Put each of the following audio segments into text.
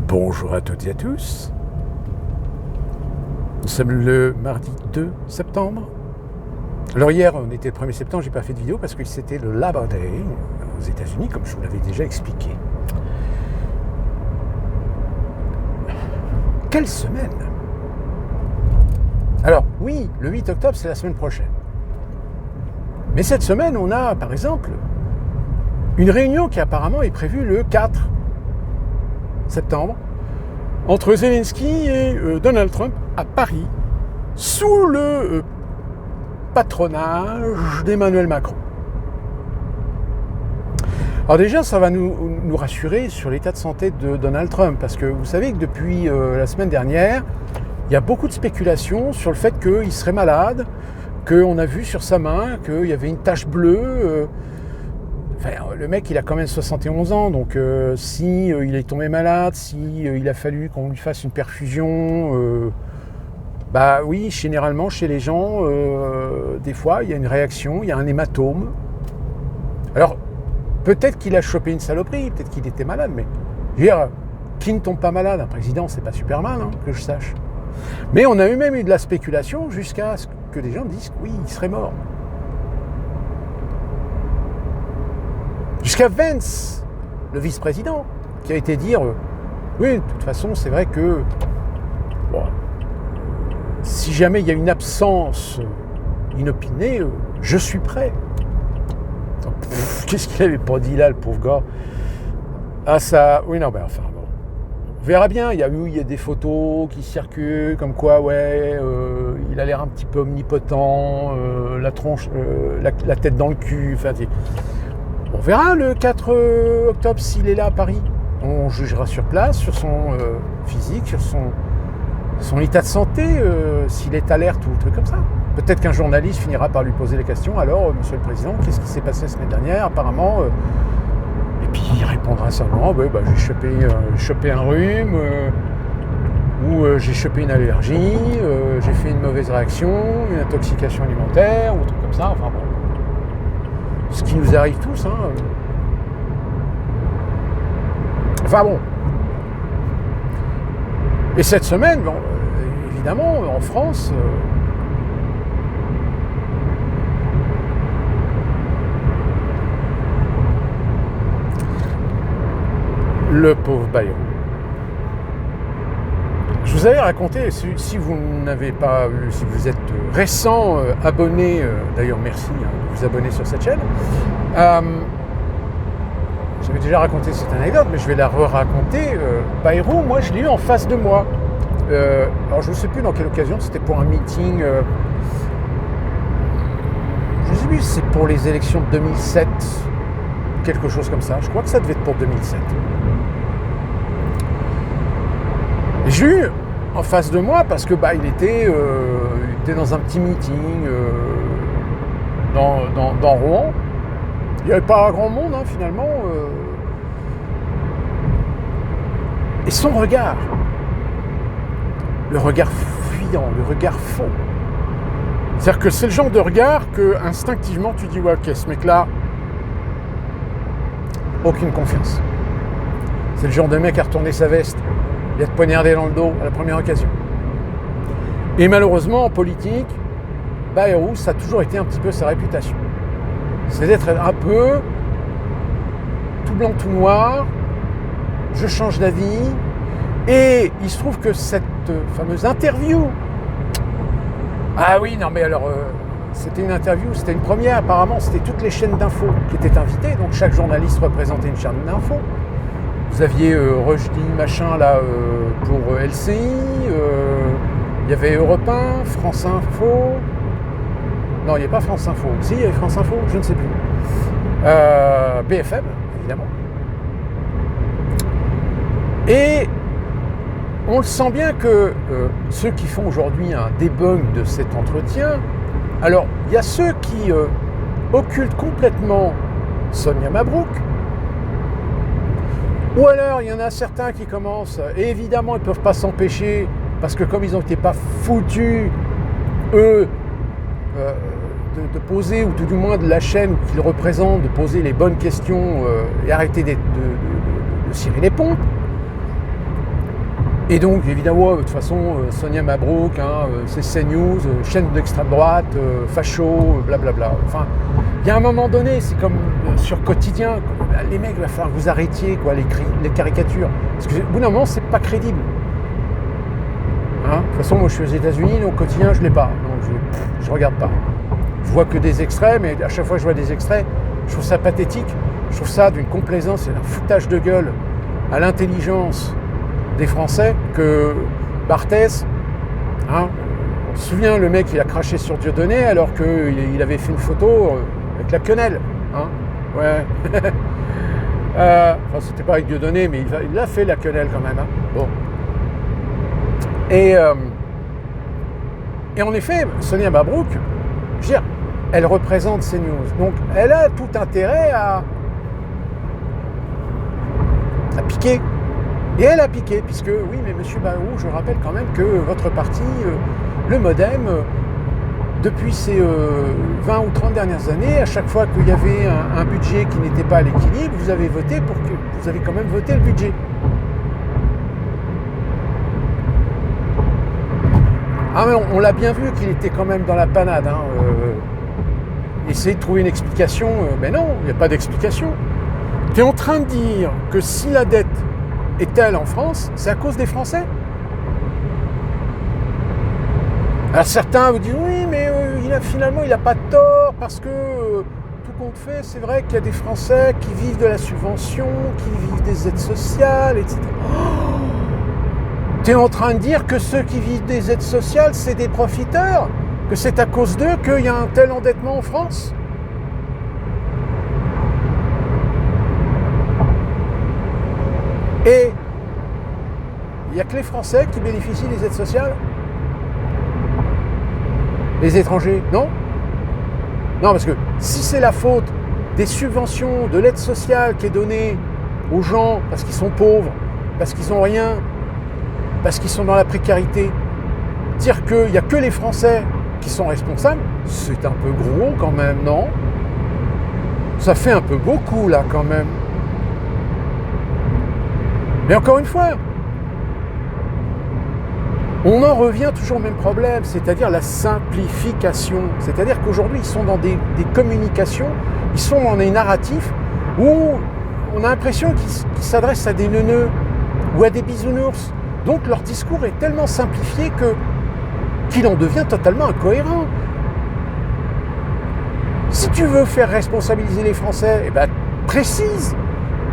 Bonjour à toutes et à tous. Nous sommes le mardi 2 septembre. Alors hier, on était le 1er septembre, j'ai pas fait de vidéo parce que c'était le Labor Day aux États-Unis, comme je vous l'avais déjà expliqué. Quelle semaine! Alors oui, le 8 octobre, c'est la semaine prochaine. Mais cette semaine, on a, par exemple, une réunion qui apparemment est prévue le 4 septembre entre Zelensky et Donald Trump à Paris, sous le patronage d'Emmanuel Macron. Alors déjà, ça va nous rassurer sur l'état de santé de Donald Trump, parce que vous savez que depuis la semaine dernière, il y a beaucoup de spéculations sur le fait qu'il serait malade, qu'on a vu sur sa main qu'il y avait une tache bleue. Enfin, le mec, il a quand même 71 ans, donc si il est tombé malade, si il a fallu qu'on lui fasse une perfusion, bah oui, généralement chez les gens, des fois, il y a une réaction, il y a un hématome. Alors, peut-être qu'il a chopé une saloperie, peut-être qu'il était malade, mais je veux dire, qui ne tombe pas malade? Un président, c'est pas Superman, hein, que je sache. Mais on a même eu de la spéculation jusqu'à ce que des gens disent que oui, il serait mort. Jusqu'à Vance, le vice-président, qui a été dire oui, de toute façon, c'est vrai que bon, si jamais il y a une absence inopinée, je suis prêt. Qu'est-ce qu'il avait pas dit là, le pauvre gars? Ah ça, oui, non, ben enfin bon. On verra bien, il y a des photos qui circulent, comme quoi, ouais, il a l'air un petit peu omnipotent, la tronche, la tête dans le cul, enfin... On verra le 4 octobre s'il est là à Paris. On jugera sur place, sur son physique, sur son état de santé, s'il est alerte ou un truc comme ça. Peut-être qu'un journaliste finira par lui poser les questions. Alors, monsieur le président, qu'est-ce qui s'est passé la semaine dernière? Apparemment, et puis il répondra seulement, ouais, bah, j'ai chopé un rhume, ou j'ai chopé une allergie, j'ai fait une mauvaise réaction, une intoxication alimentaire, ou un truc comme ça. Enfin bon. Ce qui nous arrive tous, hein. Enfin bon. Et cette semaine, bon, évidemment, en France, le pauvre Bayrou. Je vous avais raconté, si vous n'avez pas vu, si vous êtes récent abonné, d'ailleurs merci de vous abonner sur cette chaîne, j'avais déjà raconté cette anecdote, mais je vais la re-raconter. Bayrou, moi je l'ai eu en face de moi. Alors je ne sais plus dans quelle occasion, c'était pour un meeting, je ne sais plus si c'est pour les élections de 2007, quelque chose comme ça, je crois que ça devait être pour 2007. J'ai eu en face de moi parce que bah, il était dans un petit meeting dans Rouen. Il n'y avait pas grand monde hein, finalement. Et son regard, le regard fuyant, le regard faux. C'est-à-dire que c'est le genre de regard que instinctivement tu dis ouais, ok, ce mec-là, aucune confiance. C'est le genre de mec à retourner sa veste. Il a te poignardé dans le dos à la première occasion. Et malheureusement, en politique, Bayrou, ça a toujours été un petit peu sa réputation. C'est d'être un peu tout blanc, tout noir, je change d'avis. Et il se trouve que cette fameuse interview... Ah oui, non mais alors, c'était une interview, c'était une première, apparemment, c'était toutes les chaînes d'infos qui étaient invitées, donc chaque journaliste représentait une chaîne d'infos. Vous aviez Rushdie machin là pour LCI, il y avait Europe 1, France Info. Non, il n'y a pas France Info. Si, il y avait France Info, je ne sais plus. BFM, évidemment. Et on le sent bien que ceux qui font aujourd'hui un debunk de cet entretien, alors il y a ceux qui occultent complètement Sonia Mabrouk. Ou alors, il y en a certains qui commencent, et évidemment, ils ne peuvent pas s'empêcher, parce que comme ils n'ont été pas foutus, eux, de poser, ou tout du moins de la chaîne qu'ils représentent, de poser les bonnes questions et arrêter de cirer les pompes, Et donc, évidemment, de toute façon, Sonia Mabrouk, c'est CNews, chaîne d'extrême droite, facho, blablabla. Enfin, il y a un moment donné, c'est comme sur Quotidien, les mecs, il va falloir que vous arrêtiez quoi, les caricatures. Parce qu'au bout d'un moment, c'est pas crédible. De toute façon, moi, je suis aux États-Unis, donc Quotidien, je l'ai pas. Donc, je regarde pas. Je vois que des extraits, mais à chaque fois que je vois des extraits, je trouve ça pathétique. Je trouve ça d'une complaisance et d'un foutage de gueule à l'intelligence des Français que Barthès, on se souvient, le mec, il a craché sur Dieudonné alors qu'il avait fait une photo avec la quenelle. Ouais. Enfin, c'était pas avec Dieudonné, mais il a fait la quenelle quand même. Bon. Et en effet, Sonia Mabrouk, je veux dire, elle représente CNews. Donc, elle a tout intérêt à piquer. Et elle a piqué, puisque, oui, mais monsieur Bayrou, je rappelle quand même que votre parti, le MoDem, depuis ces 20 ou 30 dernières années, à chaque fois qu'il y avait un budget qui n'était pas à l'équilibre, vous avez quand même voté le budget. Ah mais on l'a bien vu qu'il était quand même dans la panade. Essayer de trouver une explication, mais non, il n'y a pas d'explication. Tu es en train de dire que si la dette est telle en France, c'est à cause des Français. Alors certains vous disent oui, mais finalement il n'a pas de tort parce que tout compte fait, c'est vrai qu'il y a des Français qui vivent de la subvention, qui vivent des aides sociales, etc. Tu es en train de dire que ceux qui vivent des aides sociales, c'est des profiteurs, que c'est à cause d'eux qu'il y a un tel endettement en France? Et il n'y a que les Français qui bénéficient des aides sociales? Les étrangers, non? Non, parce que si c'est la faute des subventions, de l'aide sociale qui est donnée aux gens parce qu'ils sont pauvres, parce qu'ils n'ont rien, parce qu'ils sont dans la précarité, dire qu'il n'y a que les Français qui sont responsables, c'est un peu gros quand même, non? Ça fait un peu beaucoup là quand même. Mais encore une fois, on en revient toujours au même problème, c'est-à-dire la simplification. C'est-à-dire qu'aujourd'hui, ils sont dans des communications, ils sont dans des narratifs où on a l'impression qu'ils s'adressent à des neuneux ou à des bisounours. Donc leur discours est tellement simplifié qu'il en devient totalement incohérent. Si tu veux faire responsabiliser les Français, eh ben, précise.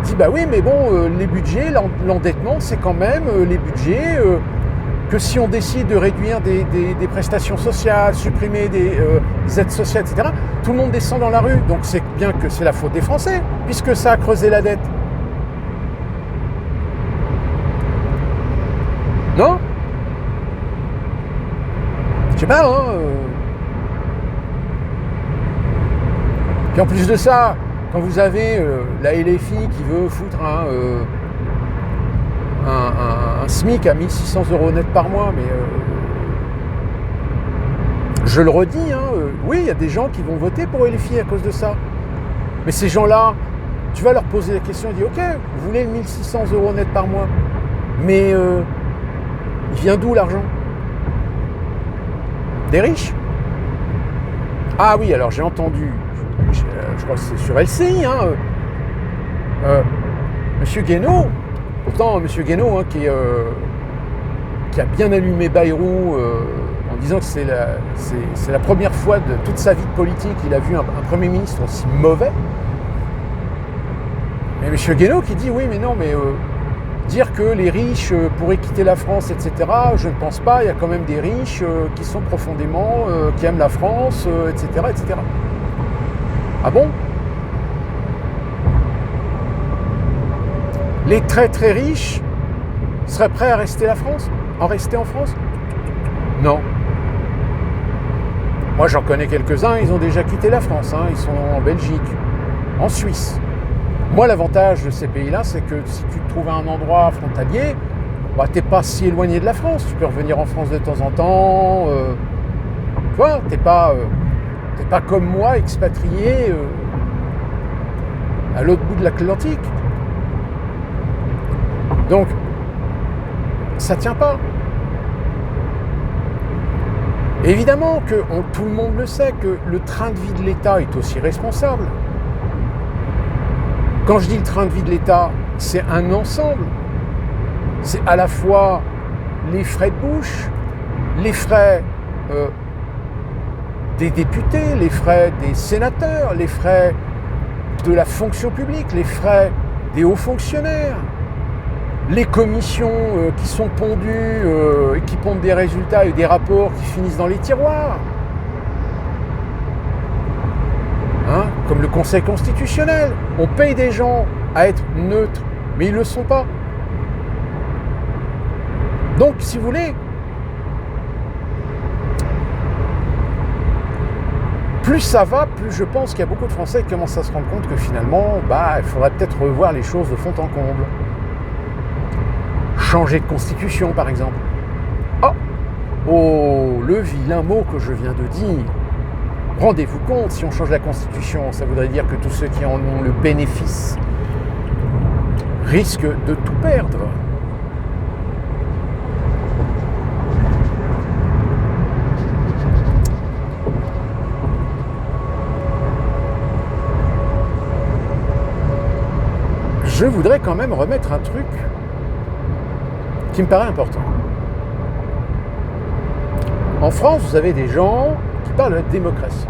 Dis bah oui, mais bon, les budgets, l'endettement, c'est quand même les budgets que si on décide de réduire des prestations sociales, supprimer des aides sociales, etc., tout le monde descend dans la rue. Donc c'est bien que c'est la faute des Français, puisque ça a creusé la dette. Non? Je sais pas, Puis en plus de ça, quand vous avez la LFI qui veut foutre un SMIC à 1600 € net par mois, mais je le redis, oui, il y a des gens qui vont voter pour LFI à cause de ça. Mais ces gens-là, tu vas leur poser la question et dire, ok, vous voulez 1600 € net par mois, mais il vient d'où l'argent? Des riches? Ah oui, alors j'ai entendu, je crois que c'est sur LCI, Monsieur Guénaud, pourtant Monsieur Guénaud, qui a bien allumé Bayrou en disant que c'est la première fois de toute sa vie de politique qu'il a vu un Premier ministre aussi mauvais. Mais Monsieur Guénaud qui dit oui, mais non, mais dire que les riches pourraient quitter la France, etc., je ne pense pas. Il y a quand même des riches qui sont profondément, qui aiment la France, etc., etc. Ah bon? Les très très riches seraient prêts à rester en France? Non. Moi j'en connais quelques-uns, ils ont déjà quitté la France, ils sont en Belgique, en Suisse. Moi l'avantage de ces pays-là, c'est que si tu te trouves à un endroit frontalier, t'es pas si éloigné de la France, tu peux revenir en France de temps en temps, tu vois, t'es pas comme moi expatrié à l'autre bout de l'Atlantique. Donc, ça ne tient pas. Évidemment que tout le monde le sait, que le train de vie de l'État est aussi responsable. Quand je dis le train de vie de l'État, c'est un ensemble. C'est à la fois les frais de bouche, les frais des députés, les frais des sénateurs, les frais de la fonction publique, les frais des hauts fonctionnaires, les commissions qui sont pondues et qui pondent des résultats et des rapports qui finissent dans les tiroirs. Hein, comme le Conseil constitutionnel. On paye des gens à être neutres, mais ils ne le sont pas. Donc, si vous voulez, plus ça va, plus je pense qu'il y a beaucoup de Français qui commencent à se rendre compte que finalement, il faudrait peut-être revoir les choses de fond en comble. Changer de constitution, par exemple. Oh, le vilain mot que je viens de dire. Rendez-vous compte, si on change la constitution, ça voudrait dire que tous ceux qui en ont le bénéfice risquent de tout perdre. Je voudrais quand même remettre un truc qui me paraît important. En France, vous avez des gens qui parlent de la démocratie,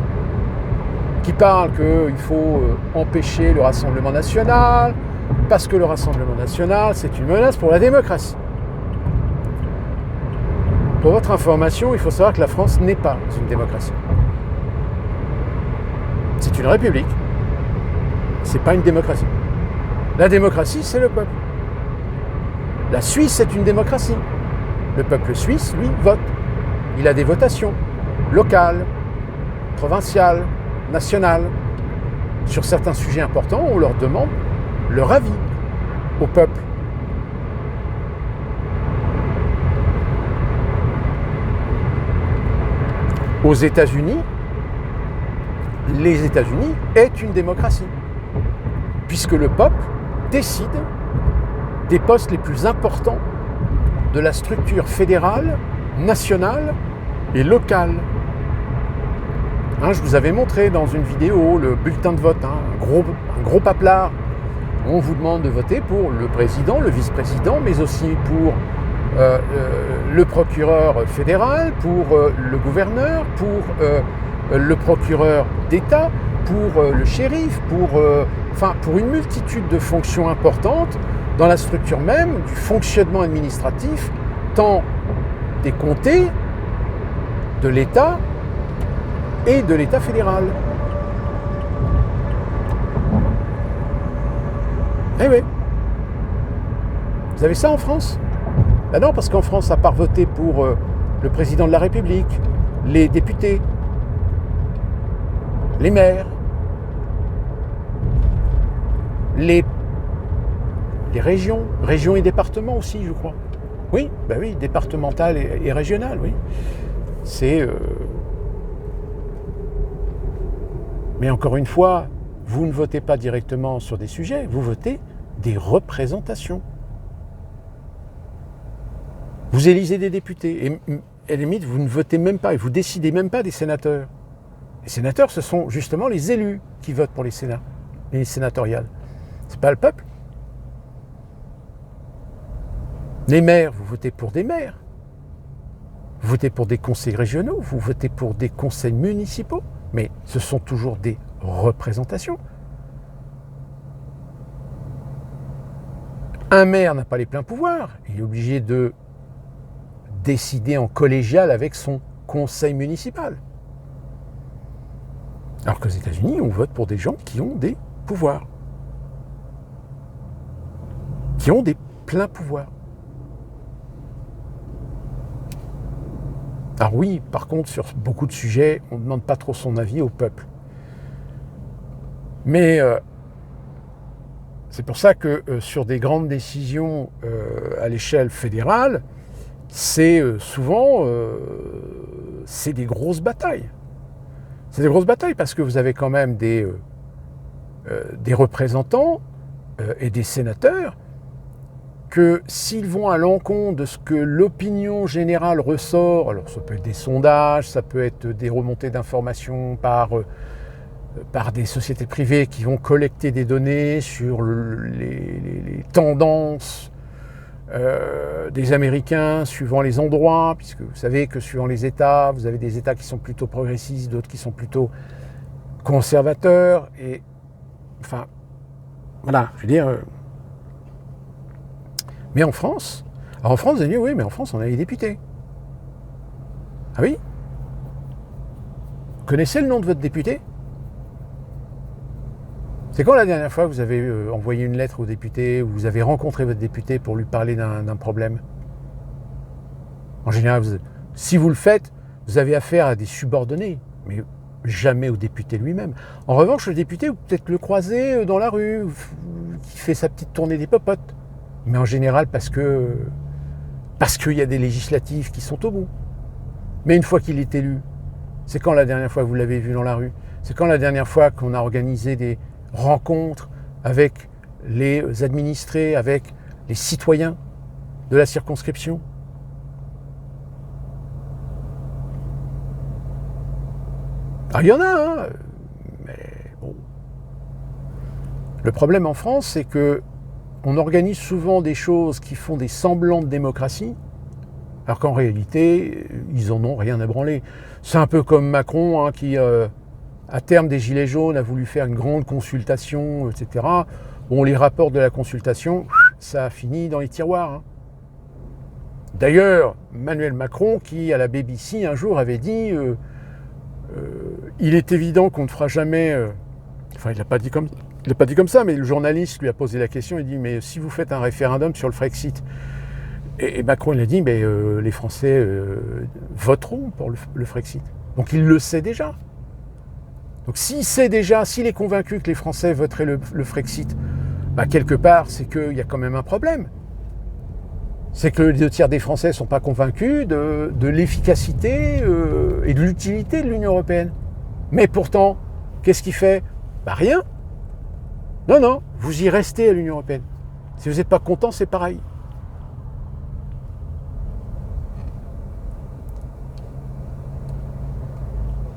qui parlent qu'il faut empêcher le Rassemblement national, parce que le Rassemblement national, c'est une menace pour la démocratie. Pour votre information, il faut savoir que la France n'est pas une démocratie. C'est une république. C'est pas une démocratie. La démocratie, c'est le peuple. La Suisse est une démocratie. Le peuple suisse, lui, vote. Il a des votations locales, provinciales, nationales. Sur certains sujets importants, on leur demande leur avis au peuple. Aux États-Unis, les États-Unis est une démocratie, puisque le peuple décide des postes les plus importants de la structure fédérale, nationale et locale. Je vous avais montré dans une vidéo le bulletin de vote, un gros paplard. On vous demande de voter pour le président, le vice-président, mais aussi pour le procureur fédéral, pour le gouverneur, pour le procureur d'État, pour le shérif, pour une multitude de fonctions importantes dans la structure même du fonctionnement administratif, tant des comtés, de l'État et de l'État fédéral. Eh oui. Vous avez ça en France ? Ben non, parce qu'en France, à part voter pour le président de la République, les députés, les maires, les régions et départements aussi, je crois. Oui, ben oui, départemental et régional, oui. C'est... Mais encore une fois, vous ne votez pas directement sur des sujets, vous votez des représentations. Vous élisez des députés, et à la limite, vous ne votez même pas, et vous ne décidez même pas des sénateurs. Les sénateurs, ce sont justement les élus qui votent pour les sénats, les sénatoriales. C'est pas le peuple. Les maires, vous votez pour des maires. Vous votez pour des conseils régionaux, vous votez pour des conseils municipaux, mais ce sont toujours des représentations. Un maire n'a pas les pleins pouvoirs, il est obligé de décider en collégial avec son conseil municipal. Alors qu'aux États-Unis, on vote pour des gens qui ont des pouvoirs, qui ont des pleins pouvoirs. Alors oui, par contre, sur beaucoup de sujets, on ne demande pas trop son avis au peuple. Mais c'est pour ça que sur des grandes décisions à l'échelle fédérale, c'est souvent c'est des grosses batailles. C'est des grosses batailles parce que vous avez quand même des représentants et des sénateurs que s'ils vont à l'encontre de ce que l'opinion générale ressort, alors ça peut être des sondages, ça peut être des remontées d'informations par des sociétés privées qui vont collecter des données sur les tendances des Américains suivant les endroits, puisque vous savez que suivant les États, vous avez des États qui sont plutôt progressistes, d'autres qui sont plutôt conservateurs, et enfin, voilà, je veux dire... Mais en France, alors en France, vous allez dire, oui, mais en France, on a les députés. Ah oui? Vous connaissez le nom de votre député? C'est quand la dernière fois que vous avez envoyé une lettre au député, ou vous avez rencontré votre député pour lui parler d'un problème? En général, si vous le faites, vous avez affaire à des subordonnés, mais jamais au député lui-même. En revanche, le député, vous peut-être le croisez dans la rue, qui fait sa petite tournée des popotes. Mais en général, parce qu'il y a des législatives qui sont au bout. Mais une fois qu'il est élu, c'est quand la dernière fois que vous l'avez vu dans la rue? C'est quand la dernière fois qu'on a organisé des rencontres avec les administrés, avec les citoyens de la circonscription? Ah, il y en a, hein, mais bon. Le problème en France, c'est que on organise souvent des choses qui font des semblants de démocratie, alors qu'en réalité, ils en ont rien à branler. C'est un peu comme Macron, hein, qui, à terme des Gilets jaunes, a voulu faire une grande consultation, etc. Bon, les rapports de la consultation, ça a fini dans les tiroirs. Hein. D'ailleurs, Emmanuel Macron, qui à la BBC un jour avait dit il est évident qu'on ne fera jamais... Enfin, il l'a pas dit comme ça, mais le journaliste lui a posé la question, il dit, mais si vous faites un référendum sur le Frexit, et Macron il a dit, mais les Français voteront pour le Frexit. Donc il le sait déjà. Donc s'il sait déjà, s'il est convaincu que les Français voteraient le Frexit, bah, quelque part, c'est qu'il y a quand même un problème. C'est que les 2 tiers des Français ne sont pas convaincus de l'efficacité et de l'utilité de l'Union européenne. Mais pourtant, qu'est-ce qu'il fait? Bah rien. Non, vous y restez à l'Union européenne. Si vous n'êtes pas content, c'est pareil.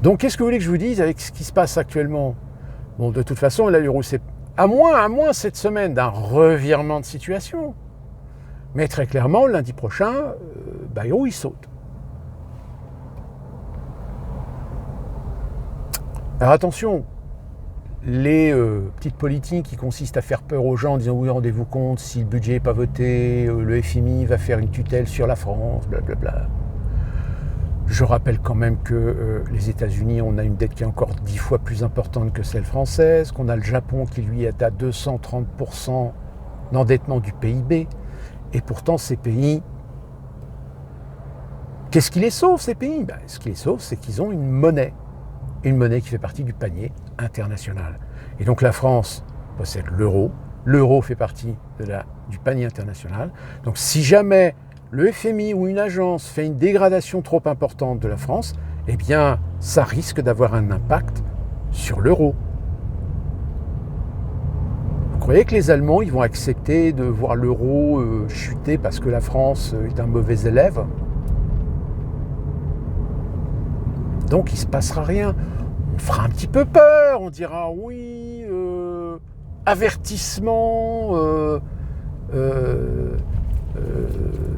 Donc, qu'est-ce que vous voulez que je vous dise avec ce qui se passe actuellement? Bon, de toute façon, là, c'est à moins cette semaine d'un revirement de situation. Mais très clairement, lundi prochain, Bayrou, il saute. Alors attention, les petites politiques qui consistent à faire peur aux gens en disant oui, rendez-vous compte, si le budget n'est pas voté, le FMI va faire une tutelle sur la France, blablabla. Je rappelle quand même que les États-Unis, on a une dette qui est encore 10 fois plus importante que celle française, qu'on a le Japon qui lui est à 230% d'endettement du PIB, et pourtant ces pays, qu'est-ce qui les sauve ces pays? Ce qui les sauve, c'est qu'ils ont une monnaie qui fait partie du panier international. Et donc la France possède l'euro, l'euro fait partie du panier international. Donc si jamais le FMI ou une agence fait une dégradation trop importante de la France, eh bien ça risque d'avoir un impact sur l'euro. Vous croyez que les Allemands ils vont accepter de voir l'euro chuter parce que la France est un mauvais élève? Donc il ne se passera rien. On fera un petit peu peur, on dira oui, avertissement,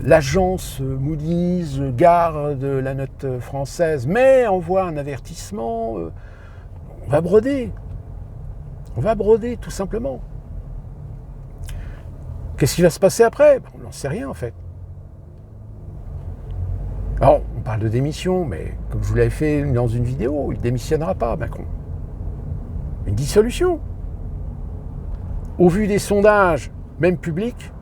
l'agence Moody's garde la note française, mais envoie un avertissement, on va broder. On va broder tout simplement. Qu'est-ce qui va se passer après? On n'en sait rien en fait. Alors, on parle de démission, mais comme je vous l'avais fait dans une vidéo, il ne démissionnera pas, Macron. Une dissolution. Au vu des sondages, même publics,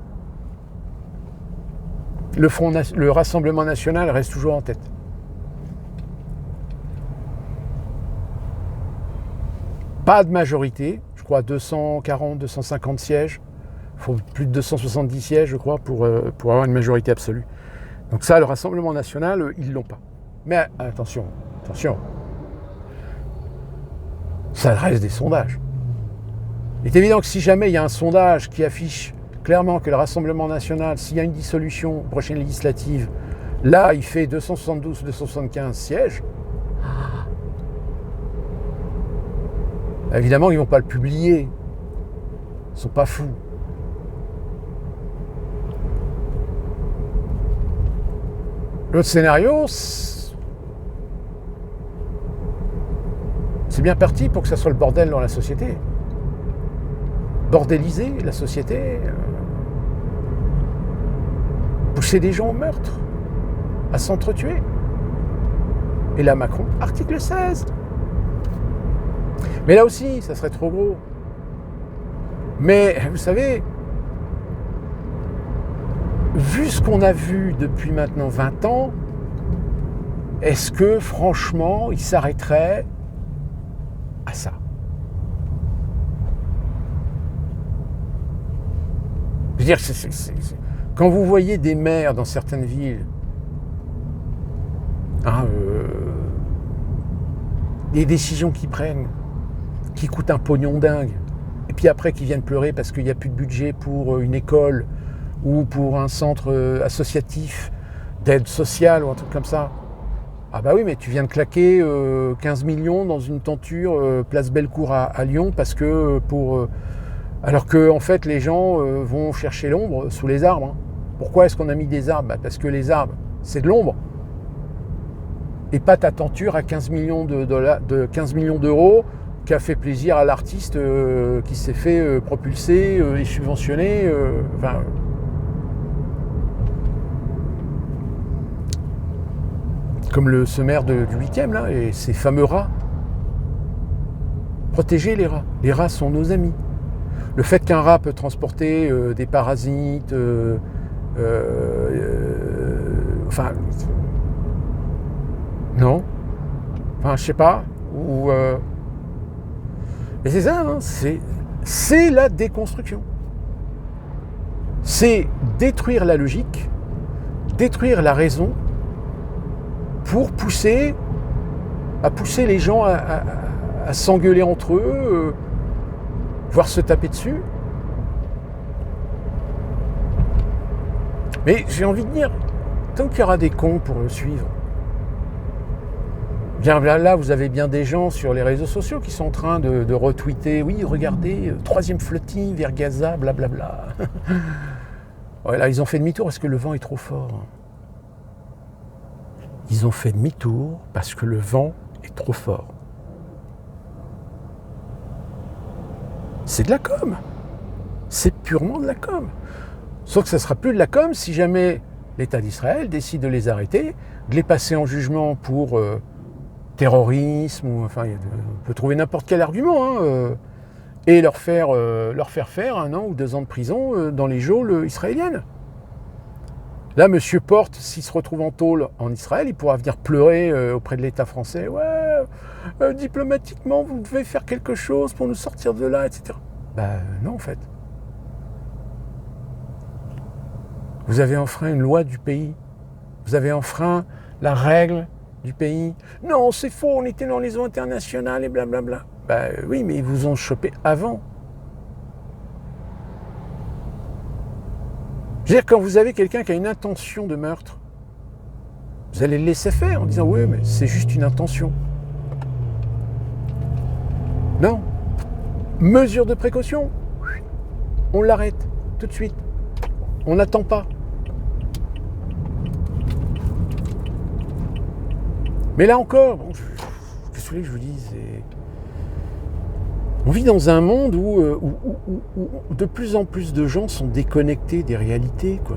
le Rassemblement national reste toujours en tête. Pas de majorité, je crois 240, 250 sièges. Il faut plus de 270 sièges, je crois, pour avoir une majorité absolue. Donc ça, le Rassemblement national, ils ne l'ont pas. Mais attention, ça reste des sondages. Il est évident que si jamais il y a un sondage qui affiche clairement que le Rassemblement national, s'il y a une dissolution prochaine législative, là, il fait 272, 275 sièges. Évidemment, ils ne vont pas le publier. Ils ne sont pas fous. L'autre scénario, c'est bien parti pour que ça soit le bordel dans la société. Bordéliser la société. Pousser des gens au meurtre. À s'entretuer. Et là, Macron, article 16. Mais là aussi, ça serait trop gros. Mais, vous savez, vu ce qu'on a vu depuis maintenant 20 ans, est-ce que, franchement, il s'arrêterait à ça? Je veux dire, quand vous voyez des maires dans certaines villes, des décisions qu'ils prennent, qui coûtent un pognon dingue, et puis après qui viennent pleurer parce qu'il n'y a plus de budget pour une école ou pour un centre associatif d'aide sociale ou un truc comme ça. Ah bah oui, mais tu viens de claquer 15 millions dans une tenture place Bellecour à Lyon parce que alors que en fait les gens vont chercher l'ombre sous les arbres. Pourquoi est-ce qu'on a mis des arbres? Parce que les arbres, c'est de l'ombre. Et pas ta tenture à 15 millions d'euros qui a fait plaisir à l'artiste qui s'est fait propulser et subventionner. Comme ce maire du 8e, là, et ces fameux rats. Protégez les rats. Les rats sont nos amis. Le fait qu'un rat peut transporter des parasites, non. Enfin, je sais pas. Et c'est ça, hein, c'est la déconstruction. C'est détruire la logique, détruire la raison, pour pousser les gens à s'engueuler entre eux, voire se taper dessus. Mais j'ai envie de dire, tant qu'il y aura des cons pour le suivre, bien là, vous avez bien des gens sur les réseaux sociaux qui sont en train de retweeter. Oui, regardez, 3e flottille vers Gaza, blablabla. Ouais, là, ils ont fait demi-tour parce que le vent est trop fort. Ils ont fait demi-tour parce que le vent est trop fort. C'est de la com. C'est purement de la com. Sauf que ça ne sera plus de la com si jamais l'État d'Israël décide de les arrêter, de les passer en jugement pour terrorisme, ou enfin, on peut trouver n'importe quel argument, et leur faire faire 1 an ou 2 ans de prison dans les geôles israéliennes. Là, M. Porte, s'il se retrouve en tôle en Israël, il pourra venir pleurer auprès de l'État français. Ouais, diplomatiquement, vous devez faire quelque chose pour nous sortir de là, etc. Non, en fait. Vous avez enfreint une loi du pays. Vous avez enfreint la règle du pays. Non, c'est faux, on était dans les eaux internationales et blablabla. Oui, mais ils vous ont chopé avant. Je veux dire, quand vous avez quelqu'un qui a une intention de meurtre, vous allez le laisser faire en disant « Oui, mais c'est juste une intention ». Non. Mesure de précaution. On l'arrête tout de suite. On n'attend pas. Mais là encore, qu'est-ce que je vous dis, on vit dans un monde où de plus en plus de gens sont déconnectés des réalités, quoi.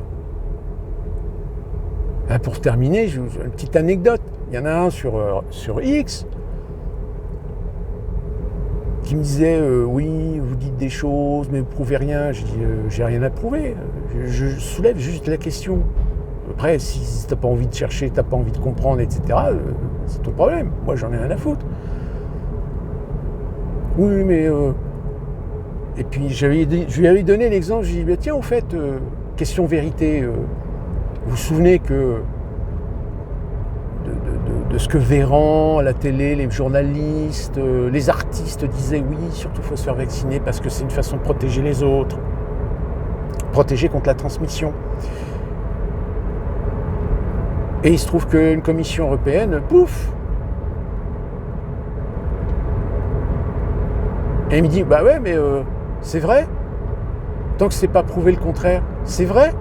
Là, pour terminer, j'ai une petite anecdote. Il y en a un sur X qui me disait oui, vous dites des choses, mais vous prouvez rien. Je dis j'ai rien à prouver. Je soulève juste la question. Après, si t'as pas envie de chercher, t'as pas envie de comprendre, etc., c'est ton problème. Moi, j'en ai rien à foutre. Oui, mais... Et puis, je lui avais donné l'exemple, je lui ai dit, tiens, en fait, question vérité, vous vous souvenez que de ce que Véran, à la télé, les journalistes, les artistes disaient, oui, surtout, il faut se faire vacciner parce que c'est une façon de protéger les autres. protéger contre la transmission. Et il se trouve qu'une commission européenne, pouf. Et il me dit, bah ouais, mais c'est vrai. Tant que c'est pas prouvé le contraire, c'est vrai.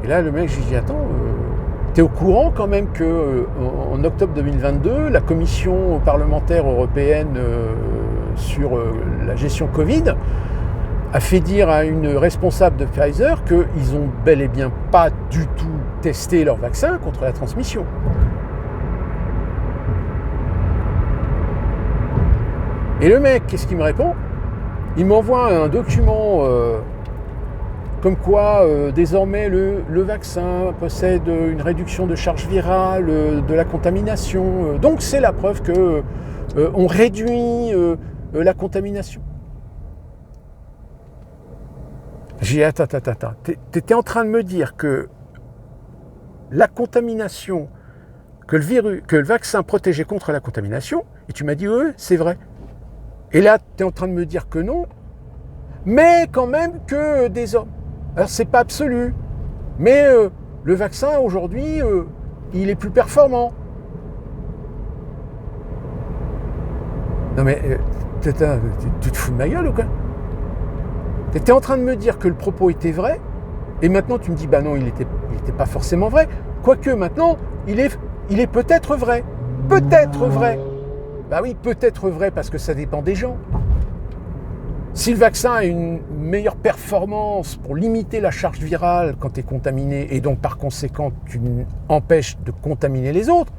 Et là, le mec, je lui dis, attends, t'es au courant quand même que en octobre 2022, la commission parlementaire européenne sur la gestion Covid a fait dire à une responsable de Pfizer qu'ils ont bel et bien pas du tout testé leur vaccin contre la transmission. Et le mec, qu'est-ce qu'il me répond? Il m'envoie un document comme quoi désormais le vaccin possède une réduction de charge virale, de la contamination. Donc c'est la preuve que on réduit la contamination. J'ai dit, attends, t'étais en train de me dire que la contamination, que le vaccin protégeait contre la contamination, et tu m'as dit, oui, c'est vrai. Et là, tu es en train de me dire que non, mais quand même que des hommes. Alors, c'est pas absolu, mais le vaccin, aujourd'hui, il est plus performant. Non mais, tu te fous de ma gueule ou quoi? Tu étais en train de me dire que le propos était vrai, et maintenant tu me dis, bah non, il était pas forcément vrai. Quoique maintenant, il est peut-être vrai. Peut-être vrai. Bah oui, peut-être vrai, parce que ça dépend des gens. Si le vaccin a une meilleure performance pour limiter la charge virale quand tu es contaminé, et donc par conséquent, tu empêches de contaminer les autres,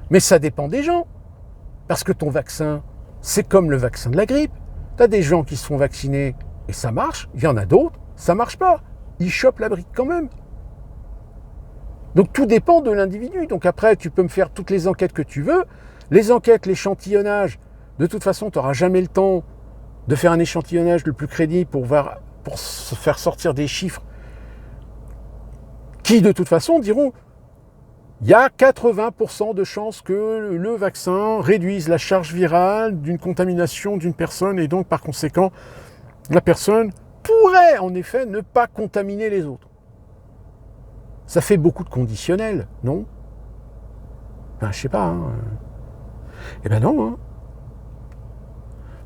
mais ça dépend des gens. Parce que ton vaccin, c'est comme le vaccin de la grippe. Tu as des gens qui se font vacciner et ça marche, il y en a d'autres, ça marche pas. Ils chopent la brique quand même. Donc tout dépend de l'individu. Donc après, tu peux me faire toutes les enquêtes que tu veux. Les enquêtes, l'échantillonnage, de toute façon, tu n'auras jamais le temps de faire un échantillonnage le plus crédible pour se faire sortir des chiffres qui, de toute façon, diront il y a 80% de chances que le vaccin réduise la charge virale d'une contamination d'une personne et donc, par conséquent, la personne pourrait, en effet, ne pas contaminer les autres. Ça fait beaucoup de conditionnels, non? Ben, je sais pas, hein. Eh ben non, hein.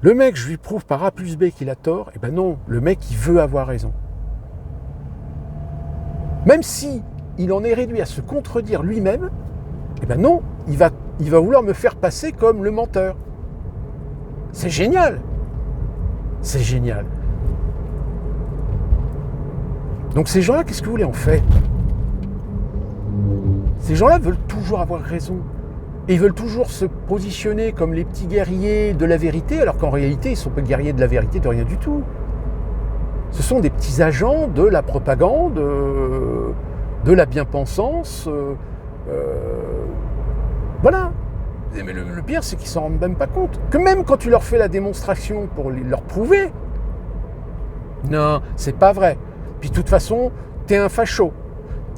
Le mec, je lui prouve par A plus B qu'il a tort, eh ben non, le mec, il veut avoir raison. Même si il en est réduit à se contredire lui-même, eh ben non, il va vouloir me faire passer comme le menteur. C'est génial. C'est génial. Donc ces gens-là, qu'est-ce que vous voulez en faire? Ces gens-là veulent toujours avoir raison. Et ils veulent toujours se positionner comme les petits guerriers de la vérité, alors qu'en réalité, ils ne sont pas guerriers de la vérité de rien du tout. Ce sont des petits agents de la propagande, de la bien-pensance. Voilà. Mais le pire, c'est qu'ils ne s'en rendent même pas compte. Que même quand tu leur fais la démonstration pour leur prouver, non, c'est pas vrai. Puis de toute façon, t'es un facho,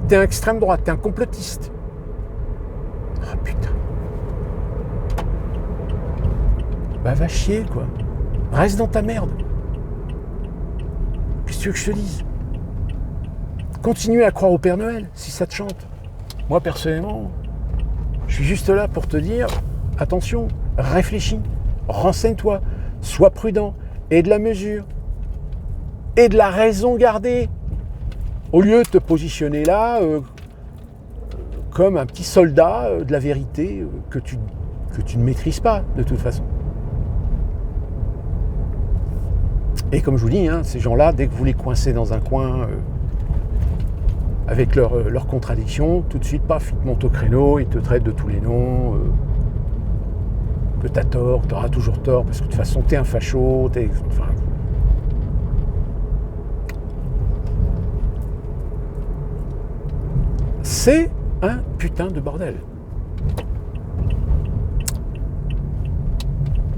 t'es un extrême droite, t'es un complotiste. Oh putain. Bah va chier quoi. Reste dans ta merde. Qu'est-ce que tu veux que je te dise? Continue à croire au Père Noël, si ça te chante. Moi personnellement, je suis juste là pour te dire, attention, réfléchis, renseigne-toi, sois prudent, aie de la mesure, aie de la raison gardée. Au lieu de te positionner là comme un petit soldat de la vérité que tu ne maîtrises pas de toute façon. Et comme je vous dis, hein, ces gens-là, dès que vous les coincez dans un coin avec leurs contradictions, tout de suite, paf, ils te montent au créneau, ils te traitent de tous les noms, que t'as tort, t'auras toujours tort, parce que de toute façon, t'es un facho, enfin... C'est un putain de bordel.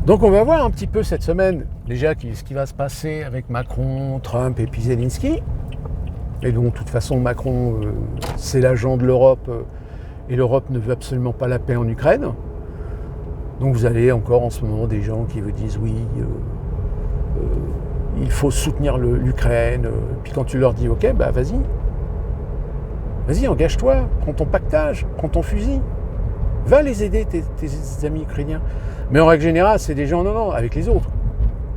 Donc on va voir un petit peu cette semaine, déjà, ce qui va se passer avec Macron, Trump et puis Zelensky. Et donc, de toute façon, Macron, c'est l'agent de l'Europe, et l'Europe ne veut absolument pas la paix en Ukraine. Donc vous avez encore en ce moment des gens qui vous disent oui, il faut soutenir l'Ukraine. Puis quand tu leur dis, ok, bah vas-y, engage-toi, prends ton pactage, prends ton fusil. Va les aider, tes amis ukrainiens. Mais en règle générale, c'est des gens, non, avec les autres.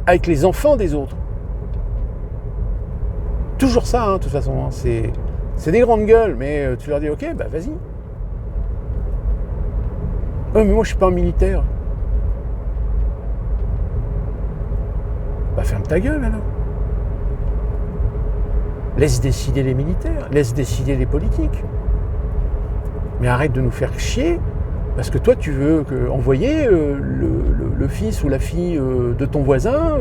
Avec les enfants des autres. Toujours ça, de toute façon. Hein, c'est des grandes gueules, mais tu leur dis, ok, bah vas-y. Mais moi, je suis pas un militaire. Bah ferme ta gueule, alors. Laisse décider les militaires, laisse décider les politiques. Mais arrête de nous faire chier, parce que toi, tu veux envoyer le fils ou la fille de ton voisin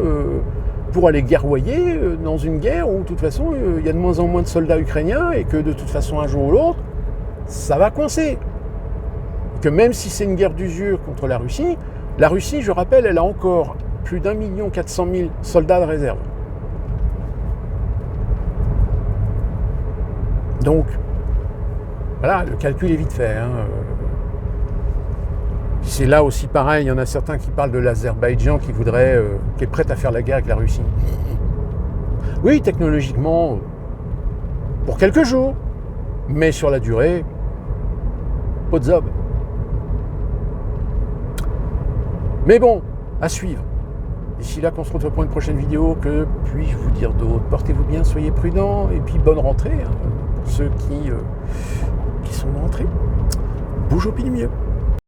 pour aller guerroyer dans une guerre où, de toute façon, il y a de moins en moins de soldats ukrainiens et que, de toute façon, un jour ou l'autre, ça va coincer. Que même si c'est une guerre d'usure contre la Russie, je rappelle, elle a encore plus d'1,4 million soldats de réserve. Donc, voilà, le calcul est vite fait. Hein. C'est là aussi pareil, il y en a certains qui parlent de l'Azerbaïdjan qui est prêt à faire la guerre avec la Russie. Oui, technologiquement, pour quelques jours, mais sur la durée, pas de zob. Mais bon, à suivre. D'ici là qu'on se retrouve pour une prochaine vidéo, que puis-je vous dire d'autre? Portez-vous bien, soyez prudents, et puis bonne rentrée, pour ceux qui sont rentrés. Bouge au pied du mieux.